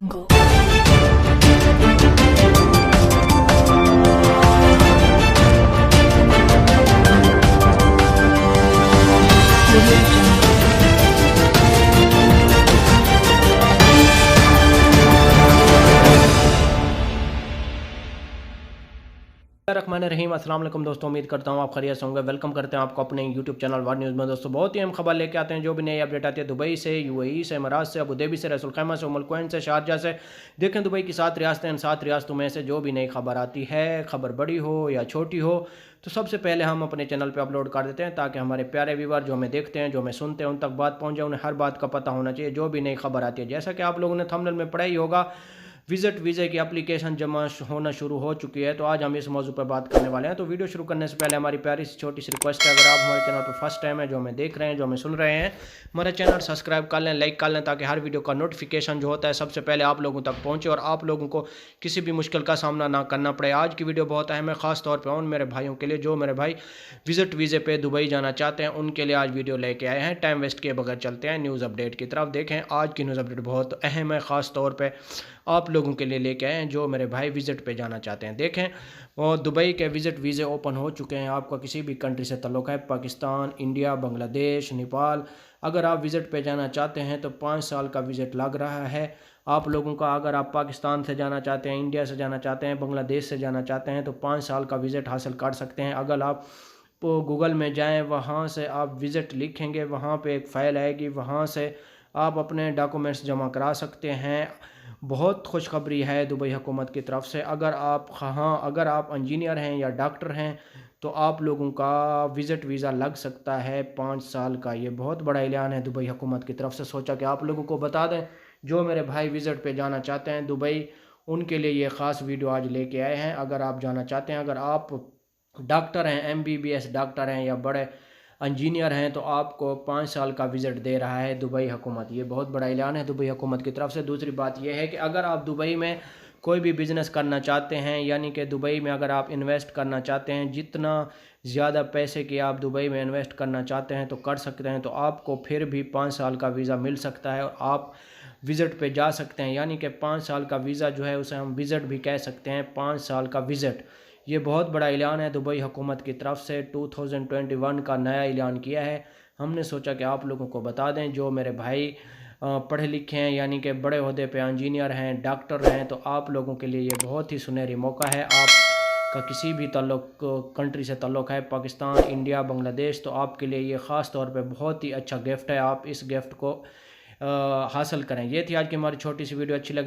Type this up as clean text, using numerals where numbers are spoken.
Go. रहीम अस्सलाम वालेकुम दोस्तों, उम्मीद करता हूँ आप खैरियत से होंगे। वेलकम करते हैं आपको अपने यूट्यूब चैनल वर न्यूज़ में। दोस्तों बहुत ही अहम खबर लेके आते हैं। जो भी नई अपडेट आती है दुबई से, यूएई से, इमारात से, अबू धाबी से, रसूल खैमा से, उमुल कुवैत से, शारजा से। देखें दुबई की 7 रियासतें, इन 7 रियासतों में से जो भी नई खबर आती है, खबर बड़ी हो या छोटी हो, तो सबसे पहले हम अपने चैनल पे अपलोड कर देते हैं ताकि हमारे प्यारे व्यूअर जो हमें देखते हैं, जो हमें सुनते हैं, उन तक बात पहुँच जाए। उन्हें हर बात का पता होना चाहिए जो भी नई खबर आती है। जैसा कि आप लोगों ने थंबनेल में पढ़ा ही होगा, विजिट वीज़े की एप्लीकेशन जमा होना शुरू हो चुकी है। तो आज हम इस मौजू पर बात करने वाले हैं। तो वीडियो शुरू करने से पहले हमारी प्यारी सी छोटी सी रिक्वेस्ट है, अगर आप हमारे चैनल पर फर्स्ट टाइम है, जो हमें देख रहे हैं, जो हमें सुन रहे हैं, हमारे चैनल सब्सक्राइब कर लें, लाइक कर लें, ताकि हर वीडियो का नोटिफिकेशन जो होता है सबसे पहले आप लोगों तक पहुँचे और आप लोगों को किसी भी मुश्किल का सामना ना करना पड़े। आज की वीडियो बहुत अहम है, ख़ास तौर पर उन मेरे भाइयों के लिए जो मेरे भाई विजिट वीज़े पे दुबई जाना चाहते हैं। उनके लिए आज वीडियो लेके आए हैं। टाइम वेस्ट किए बगैर चलते हैं न्यूज़ अपडेट की तरफ। देखें आज की न्यूज़ अपडेट बहुत अहम है, ख़ास तौर पे आप लोगों के लिए लेके आए हैं जो मेरे भाई विज़िट पे जाना चाहते हैं। देखें और दुबई के विज़िट वीज़े ओपन हो चुके हैं। आपका किसी भी कंट्री से ताल्लुक़ है, पाकिस्तान, इंडिया, बांग्लादेश, नेपाल, अगर आप विज़िट पे जाना चाहते हैं तो 5 साल का विज़िट लग रहा है आप लोगों का। अगर आप पाकिस्तान से जाना चाहते हैं, इंडिया से जाना चाहते हैं, बांग्लादेश से जाना चाहते हैं तो 5 साल का विज़िट हासिल कर सकते हैं। अगर आप गूगल में जाएं, वहाँ से आप विज़िट लिखेंगे, वहाँ पे एक फ़ाइल आएगी, वहाँ से आप अपने डॉक्यूमेंट्स जमा करा सकते हैं। बहुत खुशखबरी है दुबई हुकूमत की तरफ से। अगर आप इंजीनियर हैं या डॉक्टर हैं तो आप लोगों का विज़िट वीज़ा लग सकता है 5 साल का। ये बहुत बड़ा ऐलान है दुबई हुकूमत की तरफ से। सोचा कि आप लोगों को बता दें जो मेरे भाई विज़िट पे जाना चाहते हैं दुबई, उनके लिए ये ख़ास वीडियो आज लेके आए हैं। अगर आप जाना चाहते हैं, अगर आप डॉक्टर हैं, MBBS डॉक्टर हैं या बड़े इंजीनियर हैं, तो आपको 5 साल का विज़िट दे रहा है दुबई हुकूमत। ये बहुत बड़ा ऐलान है दुबई हुकूमत की तरफ से। दूसरी बात यह है कि अगर आप दुबई में कोई भी बिज़नेस करना चाहते हैं, यानी कि दुबई में अगर आप इन्वेस्ट करना चाहते हैं, जितना ज़्यादा पैसे की आप दुबई में इन्वेस्ट करना चाहते हैं तो कर सकते हैं, तो आपको फिर भी 5 साल का वीज़ा मिल सकता है और आप विज़िट पे जा सकते हैं। यानी कि 5 साल का वीज़ा जो है उसे हम विज़िट भी कह सकते हैं, 5 साल का विज़िट। ये बहुत बड़ा ऐलान है दुबई हुकूमत की तरफ से। 2021 का नया ऐलान किया है। हमने सोचा कि आप लोगों को बता दें जो मेरे भाई पढ़े लिखे हैं, यानी कि बड़े ओहदे पे इंजीनियर हैं, डॉक्टर हैं, तो आप लोगों के लिए ये बहुत ही सुनहरी मौका है। आप का किसी भी कंट्री से ताल्लुक़ है, पाकिस्तान, इंडिया, बांग्लादेश, तो आपके लिए ये ख़ास तौर पे बहुत ही अच्छा गिफ्ट है। आप इस गिफ्ट को हासिल करें। ये थी आज की हमारी छोटी सी वीडियो। अच्छी लगी